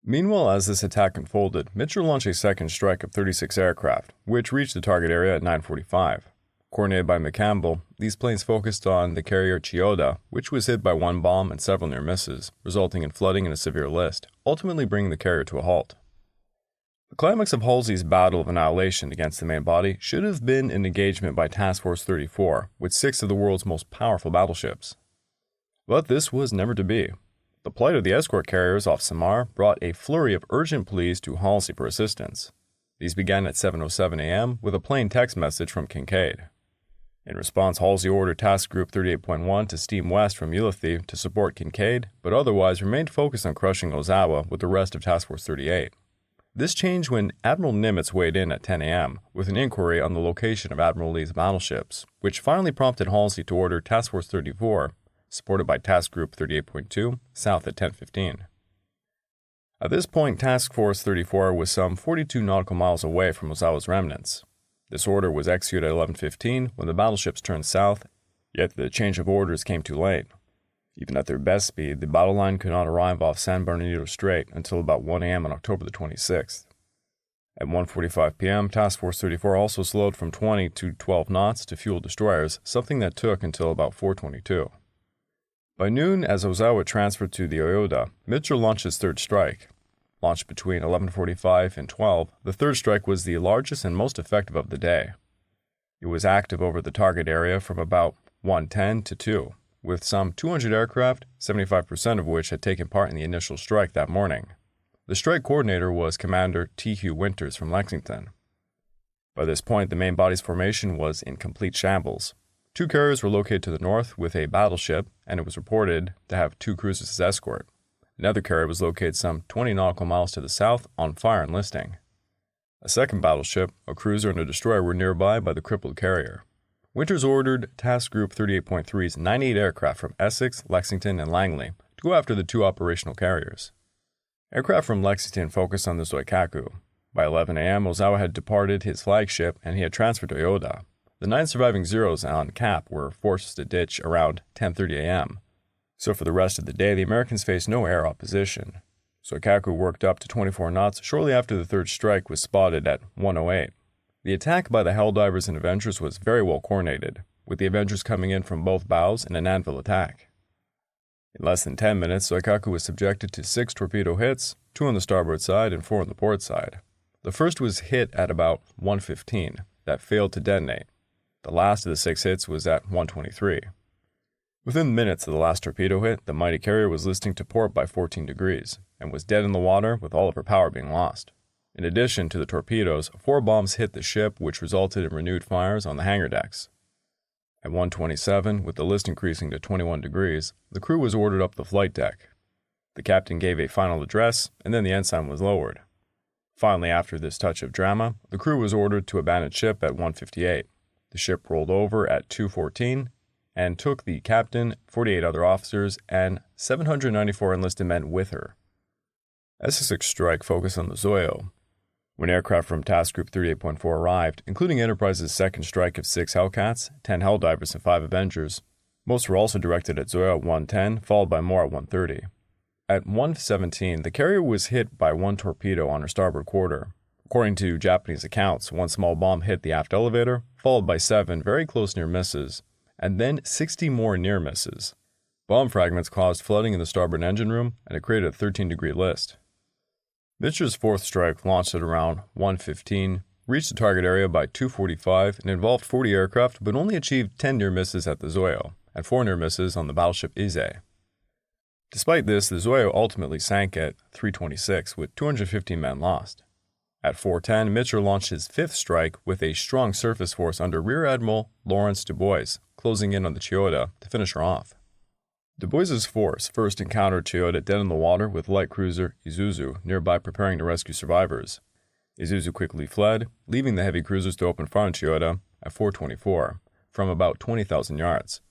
Meanwhile, as this attack unfolded, Mitchell launched a second strike of 36 aircraft, which reached the target area at 9:45. Coordinated by McCampbell, these planes focused on the carrier Chiyoda, which was hit by 1 bomb and several near misses, resulting in flooding and a severe list, ultimately bringing the carrier to a halt. The climax of Halsey's battle of annihilation against the main body should have been an engagement by Task Force 34 with 6 of the world's most powerful battleships. But this was never to be. The plight of the escort carriers off Samar brought a flurry of urgent pleas to Halsey for assistance. These began at 7:07 a.m. with a plain text message from Kincaid. In response, Halsey ordered Task Group 38.1 to steam west from Ulithi to support Kincaid, but otherwise remained focused on crushing Ozawa with the rest of Task Force 38. This changed when Admiral Nimitz weighed in at 10 a.m. with an inquiry on the location of Admiral Lee's battleships, which finally prompted Halsey to order Task Force 34, supported by Task Group 38.2, south at 10:15. At this point, Task Force 34 was some 42 nautical miles away from Ozawa's remnants. This order was executed at 11:15 when the battleships turned south, yet the change of orders came too late. Even at their best speed, the battle line could not arrive off San Bernardino Strait until about 1 a.m. on October the 26th. At 1:45 p.m., Task Force 34 also slowed from 20 to 12 knots to fuel destroyers, something that took until about 4:22. By noon, as Ozawa transferred to the Oyoda, Mitchell launched his third strike. Launched between 11:45 and 12, the third strike was the largest and most effective of the day. It was active over the target area from about 1:10 to 2. With some 200 aircraft, 75% of which had taken part in the initial strike that morning. The strike coordinator was Commander T. Hugh Winters from Lexington. By this point, the main body's formation was in complete shambles. 2 carriers were located to the north with a battleship, and it was reported to have 2 cruisers as escort. Another carrier was located some 20 nautical miles to the south, on fire and listing. A second battleship, a cruiser, and a destroyer were nearby by the crippled carrier. Winters ordered Task Group 38.3's 98 aircraft from Essex, Lexington, and Langley to go after the 2 operational carriers. Aircraft from Lexington focused on the Zuikaku. By 11 a.m., Ozawa had departed his flagship and he had transferred to Oyoda. The 9 surviving Zeros on Cap were forced to ditch around 10:30 a.m. So for the rest of the day, the Americans faced no air opposition. Zuikaku worked up to 24 knots shortly after the third strike was spotted at 1:08. The attack by the Helldivers and Avengers was very well coordinated, with the Avengers coming in from both bows in an anvil attack. In less than 10 minutes, Zuikaku was subjected to 6 torpedo hits, 2 on the starboard side and 4 on the port side. The first was hit at about 1:15, that failed to detonate. The last of the 6 hits was at 1:23. Within minutes of the last torpedo hit, the mighty carrier was listing to port by 14 degrees, and was dead in the water with all of her power being lost. In addition to the torpedoes, 4 bombs hit the ship, which resulted in renewed fires on the hangar decks. At 1:27, with the list increasing to 21 degrees, the crew was ordered up the flight deck. The captain gave a final address, and then the ensign was lowered. Finally, after this touch of drama, the crew was ordered to abandon ship at 1:58. The ship rolled over at 2:14 and took the captain, 48 other officers, and 794 enlisted men with her. Essex strike focused on the Zoyo. When aircraft from Task Group 38.4 arrived, including Enterprise's second strike of 6 Hellcats, 10 Helldivers, and 5 Avengers, most were also directed at Zoyo at 1:10, followed by more at 1:30. At 1:17, the carrier was hit by 1 torpedo on her starboard quarter. According to Japanese accounts, 1 small bomb hit the aft elevator, followed by 7 very close near misses, and then 60 more near misses. Bomb fragments caused flooding in the starboard engine room, and it created a 13-degree list. Mitcher's 4th strike, launched at around 1:15, reached the target area by 2:45 and involved 40 aircraft, but only achieved 10 near misses at the Zoyo, and 4 near misses on the battleship Ise. Despite this, the Zoyo ultimately sank at 3:26, with 215 men lost. At 4:10, Mitcher launched his 5th strike with a strong surface force under Rear Admiral Lawrence Dubois, closing in on the Chiyoda to finish her off. Dubois's force first encountered Chiyoda dead in the water with light cruiser Isuzu nearby preparing to rescue survivors. Isuzu quickly fled, leaving the heavy cruisers to open fire on Chiyoda at 4:24, from about 20,000 yards.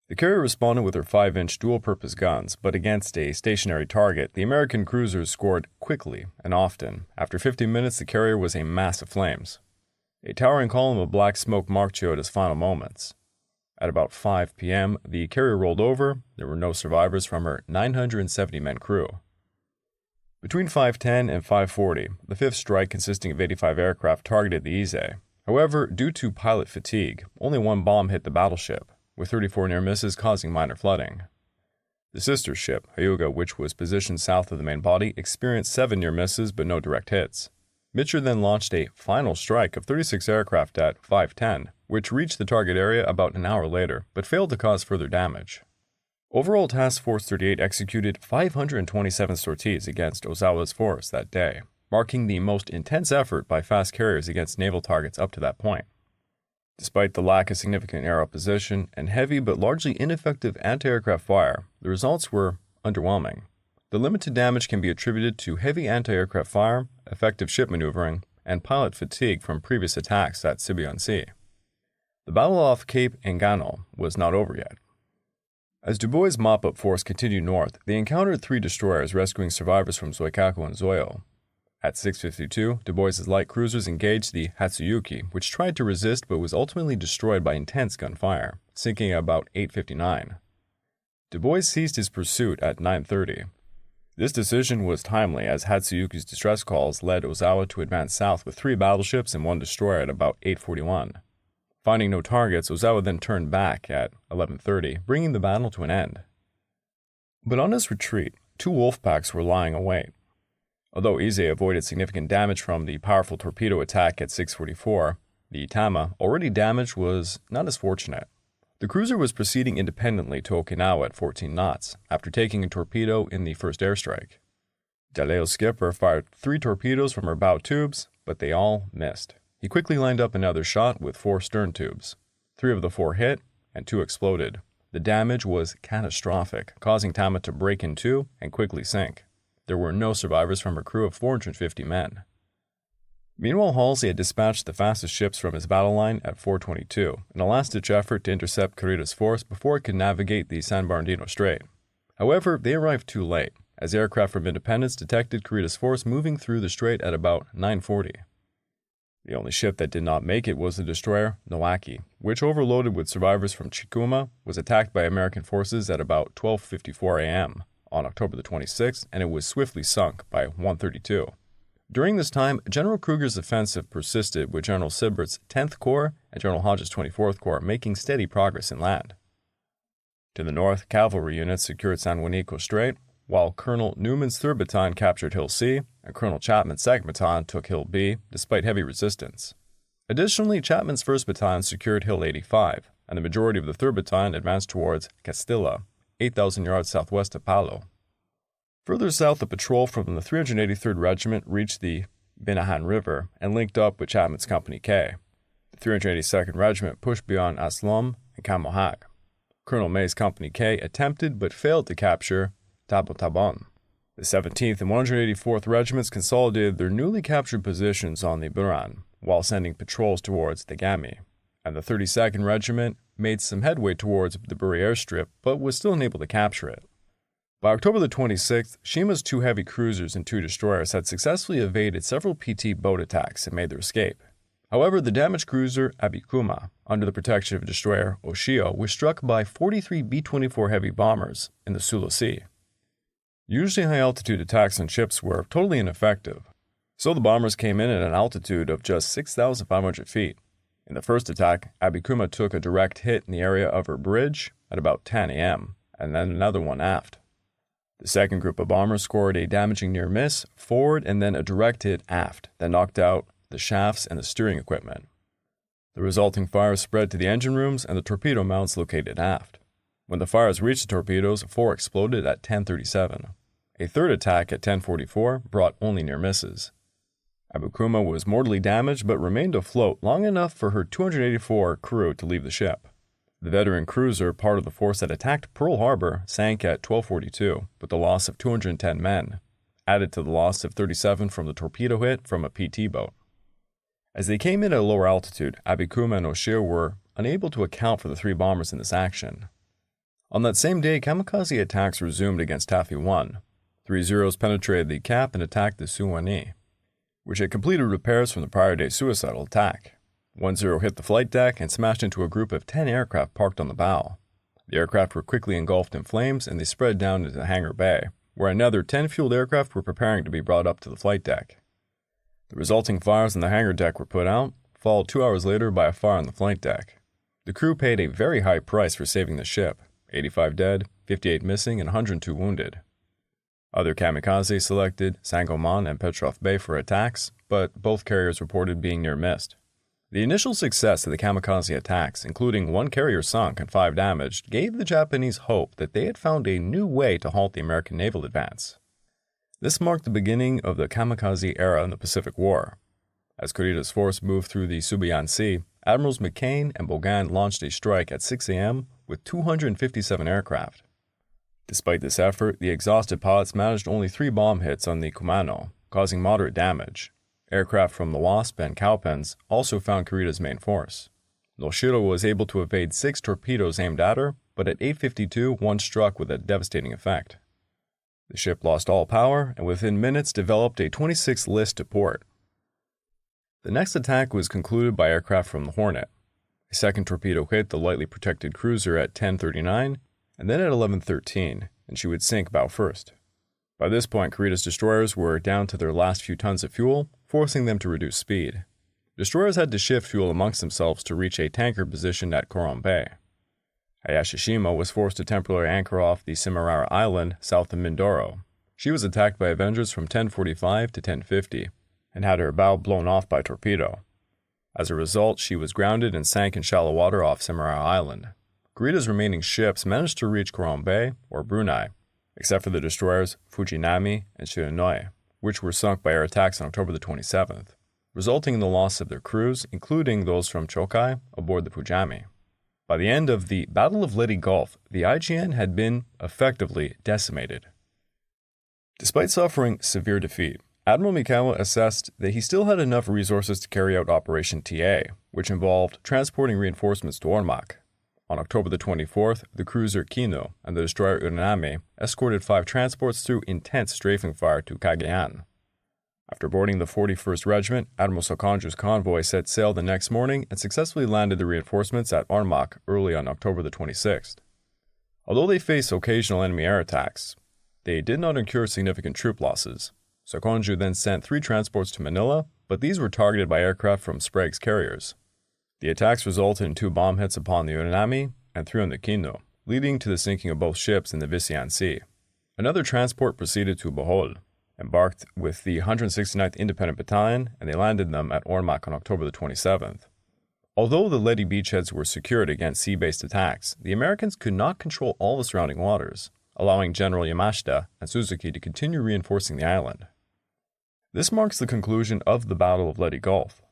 The carrier responded with her 5-inch dual-purpose guns, but against a stationary target, the American cruisers scored quickly and often. After 50 minutes, the carrier was a mass of flames. A towering column of black smoke marked Chiyoda's final moments. At about 5 p.m., the carrier rolled over. There were no survivors from her 970-man crew. Between 5:10 and 5:40, the 5th strike, consisting of 85 aircraft, targeted the Ise. However, due to pilot fatigue, only 1 bomb hit the battleship, with 34 near misses causing minor flooding. The sister ship, Hyuga, which was positioned south of the main body, experienced 7 near misses but no direct hits. Mitcher then launched a final strike of 36 aircraft at 5:10, which reached the target area about an hour later, but failed to cause further damage. Overall, Task Force 38 executed 527 sorties against Ozawa's force that day, marking the most intense effort by fast carriers against naval targets up to that point. Despite the lack of significant air opposition and heavy but largely ineffective anti-aircraft fire, the results were underwhelming. The limited damage can be attributed to heavy anti-aircraft fire, effective ship maneuvering, and pilot fatigue from previous attacks at Sibian Sea. The battle off Cape Engano was not over yet. As Dubois' mop-up force continued north, they encountered 3 destroyers rescuing survivors from Zuikaku and Zoyo. At 6:52, Dubois' light cruisers engaged the Hatsuyuki, which tried to resist but was ultimately destroyed by intense gunfire, sinking at about 8:59. Dubois ceased his pursuit at 9:30. This decision was timely, as Hatsuyuki's distress calls led Ozawa to advance south with 3 battleships and 1 destroyer at about 8:41. Finding no targets, Ozawa then turned back at 11:30, bringing the battle to an end. But on his retreat, 2 wolf packs were lying await. Although Ise avoided significant damage from the powerful torpedo attack at 6:44, the Tama, already damaged, was not as fortunate. The cruiser was proceeding independently to Okinawa at 14 knots, after taking a torpedo in the first airstrike. Daleo's skipper fired 3 torpedoes from her bow tubes, but they all missed. He quickly lined up another shot with 4 stern tubes. 3 of the 4 hit, and 2 exploded. The damage was catastrophic, causing Tama to break in 2 and quickly sink. There were no survivors from her crew of 450 men. Meanwhile, Halsey had dispatched the fastest ships from his battle line at 4:22, in a last-ditch effort to intercept Kurita's force before it could navigate the San Bernardino Strait. However, they arrived too late, as aircraft from Independence detected Kurita's force moving through the strait at about 9:40. The only ship that did not make it was the destroyer Nowaki, which, overloaded with survivors from Chikuma, was attacked by American forces at about 12:54 a.m. on October the 26th, and it was swiftly sunk by 1:32. During this time, General Kruger's offensive persisted with General Sibert's 10th Corps and General Hodge's 24th Corps making steady progress inland. To the north, cavalry units secured San Juanico Strait, while Colonel Newman's 3rd Battalion captured Hill C and Colonel Chapman's 2nd Battalion took Hill B despite heavy resistance. Additionally, Chapman's 1st Battalion secured Hill 85, and the majority of the 3rd Battalion advanced towards Castilla, 8,000 yards southwest of Palo. Further south, a patrol from the 383rd Regiment reached the Binahan River and linked up with Chapman's Company K. The 382nd Regiment pushed beyond Aslom and Kamohag. Colonel May's Company K attempted but failed to capture Tabotabon. The 17th and 184th Regiments consolidated their newly captured positions on the Buran while sending patrols towards the Gami, and the 32nd Regiment made some headway towards the Buri airstrip but was still unable to capture it. By October the 26th, Shima's 2 heavy cruisers and 2 destroyers had successfully evaded several PT boat attacks and made their escape. However, the damaged cruiser Abikuma, under the protection of destroyer Oshio, was struck by 43 B-24 heavy bombers in the Sulu Sea. Usually high-altitude attacks on ships were totally ineffective, so the bombers came in at an altitude of just 6,500 feet. In the first attack, Abikuma took a direct hit in the area of her bridge at about 10 a.m., and then another one aft. The second group of bombers scored a damaging near miss forward and then a direct hit aft that knocked out the shafts and the steering equipment. The resulting fire spread to the engine rooms and the torpedo mounts located aft. When the fires reached the torpedoes, 4 exploded at 10:37. A third attack at 10:44 brought only near misses. Abukuma was mortally damaged but remained afloat long enough for her 284 crew to leave the ship. The veteran cruiser, part of the force that attacked Pearl Harbor, sank at 12:42 with the loss of 210 men, added to the loss of 37 from the torpedo hit from a PT boat. As they came in at a lower altitude, Abikuma and Oshio were unable to account for the 3 bombers in this action. On that same day, kamikaze attacks resumed against Taffy 1. 3 Zeros penetrated the cap and attacked the Suwannee, which had completed repairs from the prior day's suicidal attack. 1 Zero hit the flight deck and smashed into a group of 10 aircraft parked on the bow. The aircraft were quickly engulfed in flames and they spread down into the hangar bay, where another 10 fueled aircraft were preparing to be brought up to the flight deck. The resulting fires on the hangar deck were put out, followed 2 hours later by a fire on the flight deck. The crew paid a very high price for saving the ship, 85 dead, 58 missing, and 102 wounded. Other kamikaze selected Sangoman and Petrov Bay for attacks, but both carriers reported being near missed. The initial success of the kamikaze attacks, including 1 carrier sunk and 5 damaged, gave the Japanese hope that they had found a new way to halt the American naval advance. This marked the beginning of the kamikaze era in the Pacific War. As Kurita's force moved through the Subian Sea, Admirals McCain and Bogan launched a strike at 6 a.m. with 257 aircraft. Despite this effort, the exhausted pilots managed only 3 bomb hits on the Kumano, causing moderate damage. Aircraft from the Wasp and Cowpens also found Kurita's main force. Noshiro was able to evade 6 torpedoes aimed at her, but at 8:52, 1 struck with a devastating effect. The ship lost all power and within minutes developed a 26 list to port. The next attack was concluded by aircraft from the Hornet. A second torpedo hit the lightly protected cruiser at 10:39 and then at 11:13, and she would sink bow first. By this point, Kurita's destroyers were down to their last few tons of fuel, forcing them to reduce speed. Destroyers had to shift fuel amongst themselves to reach a tanker position at Koron Bay. Hayashishima was forced to temporarily anchor off the Semirara Island south of Mindoro. She was attacked by Avengers from 10:45 to 10:50 and had her bow blown off by torpedo. As a result, she was grounded and sank in shallow water off Semirara Island. Kurita's remaining ships managed to reach Koron Bay, or Brunei, except for the destroyers Fujinami and Shiranoi, which were sunk by air attacks on October the 27th, resulting in the loss of their crews, including those from Chokai aboard the Fujami. By the end of the Battle of Ley Gulf, the IJN had been effectively decimated. Despite suffering severe defeat, Admiral Mikawa assessed that he still had enough resources to carry out Operation TA, which involved transporting reinforcements to Ormak. On October the 24th, the cruiser Kino and the destroyer Uranami escorted 5 transports through intense strafing fire to Cagayan. After boarding the 41st Regiment, Admiral Sokonju's convoy set sail the next morning and successfully landed the reinforcements at Ormak early on October the 26th. Although they faced occasional enemy air attacks, they did not incur significant troop losses. Sokonju then sent 3 transports to Manila, but these were targeted by aircraft from Sprague's carriers. The attacks resulted in 2 bomb hits upon the Uranami and 3 on the Kino, leading to the sinking of both ships in the Visayan Sea. Another transport proceeded to Bohol, embarked with the 169th Independent Battalion, and they landed them at Ormac on October the 27th. Although the Leyte beachheads were secured against sea-based attacks, the Americans could not control all the surrounding waters, allowing General Yamashita and Suzuki to continue reinforcing the island. This marks the conclusion of the Battle of Ley Gulf.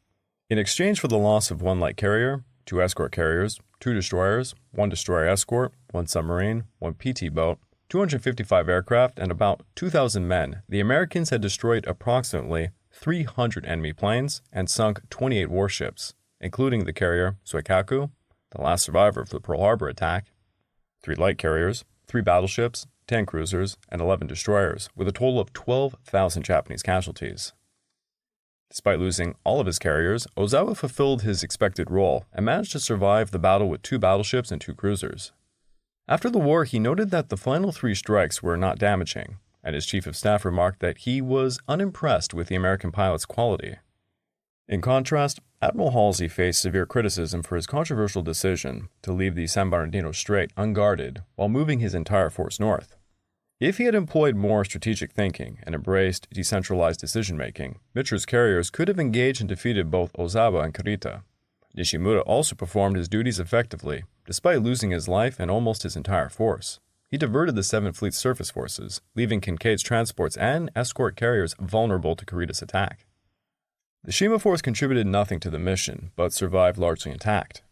In exchange for the loss of 1 light carrier, 2 escort carriers, 2 destroyers, 1 destroyer escort, 1 submarine, 1 PT boat, 255 aircraft, and about 2,000 men, the Americans had destroyed approximately 300 enemy planes and sunk 28 warships, including the carrier Zuikaku, the last survivor of the Pearl Harbor attack, 3 light carriers, 3 battleships, 10 cruisers, and 11 destroyers, with a total of 12,000 Japanese casualties. Despite losing all of his carriers, Ozawa fulfilled his expected role and managed to survive the battle with 2 battleships and 2 cruisers. After the war, he noted that the final 3 strikes were not damaging, and his chief of staff remarked that he was unimpressed with the American pilot's quality. In contrast, Admiral Halsey faced severe criticism for his controversial decision to leave the San Bernardino Strait unguarded while moving his entire force north. If he had employed more strategic thinking and embraced decentralized decision-making, Mitsru's carriers could have engaged and defeated both Ozawa and Kurita. Nishimura also performed his duties effectively, despite losing his life and almost his entire force. He diverted the 7th Fleet's surface forces, leaving Kinkaid's transports and escort carriers vulnerable to Kurita's attack. The Shima force contributed nothing to the mission, but survived largely intact.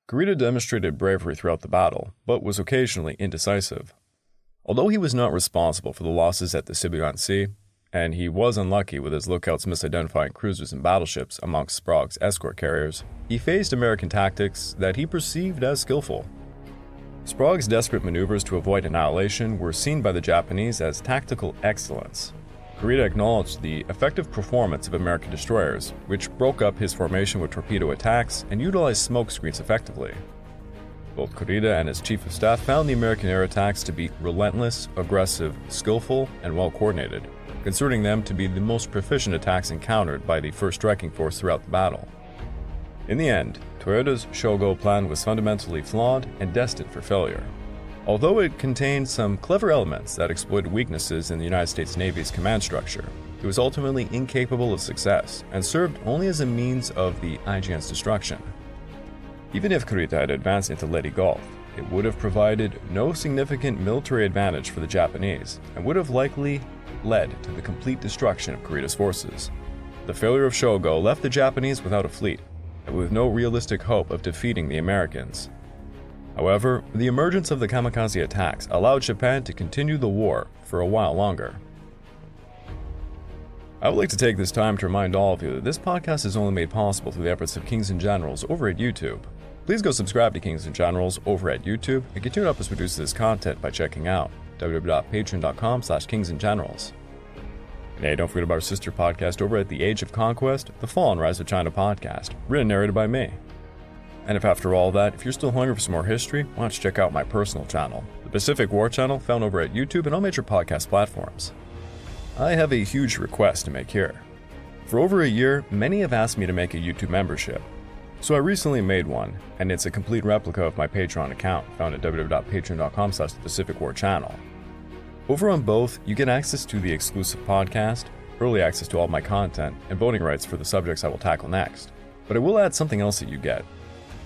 Kurita demonstrated bravery throughout the battle, but was occasionally indecisive. Although he was not responsible for the losses at the Sibuyan Sea, and he was unlucky with his lookouts misidentifying cruisers and battleships amongst Sprague's escort carriers, he faced American tactics that he perceived as skillful. Sprague's desperate maneuvers to avoid annihilation were seen by the Japanese as tactical excellence. Kurita acknowledged the effective performance of American destroyers, which broke up his formation with torpedo attacks and utilized smoke screens effectively. Both Kurita and his chief of staff found the American air attacks to be relentless, aggressive, skillful, and well coordinated, considering them to be the most proficient attacks encountered by the 1st Striking Force throughout the battle. In the end, Toyoda's Shogo plan was fundamentally flawed and destined for failure. Although it contained some clever elements that exploited weaknesses in the United States Navy's command structure, it was ultimately incapable of success and served only as a means of the IJN's destruction. Even if Kurita had advanced into Ley Gulf, it would have provided no significant military advantage for the Japanese and would have likely led to the complete destruction of Kurita's forces. The failure of Shogo left the Japanese without a fleet and with no realistic hope of defeating the Americans. However, the emergence of the Kamikaze attacks allowed Japan to continue the war for a while longer. I would like to take this time to remind all of you that this podcast is only made possible through the efforts of Kings and Generals over at YouTube. Please go subscribe to Kings and Generals over at YouTube and continue to help us produce this content by checking out www.patreon.com/kingsandgenerals. And hey, don't forget about our sister podcast over at The Age of Conquest, The Fall and Rise of China podcast, written and narrated by me. And if after all that, if you're still hungry for some more history, why don't you check out my personal channel, the Pacific War Channel, found over at YouTube and all major podcast platforms. I have a huge request to make here. For over a year, many have asked me to make a YouTube membership. So I recently made one, and it's a complete replica of my Patreon account, found at www.patreon.com/thepacificwarchannel. Over on both, you get access to the exclusive podcast, early access to all my content, and voting rights for the subjects I will tackle next. But I will add something else that you get.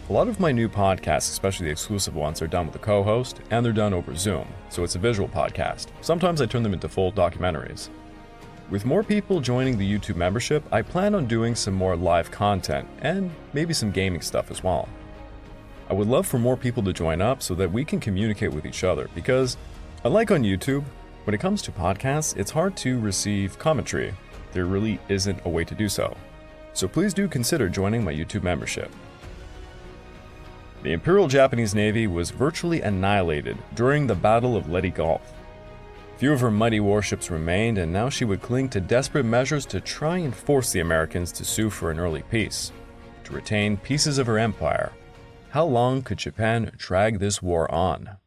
A lot of my new podcasts, especially the exclusive ones, are done with a co-host, and they're done over Zoom, so it's a visual podcast. Sometimes I turn them into full documentaries. With more people joining the YouTube membership, I plan on doing some more live content, and maybe some gaming stuff as well. I would love for more people to join up so that we can communicate with each other, because unlike on YouTube, when it comes to podcasts, it's hard to receive commentary. There really isn't a way to do so. So please do consider joining my YouTube membership. The Imperial Japanese Navy was virtually annihilated during the Battle of Ley Gulf. Few of her mighty warships remained, and now she would cling to desperate measures to try and force the Americans to sue for an early peace, to retain pieces of her empire. How long could Japan drag this war on?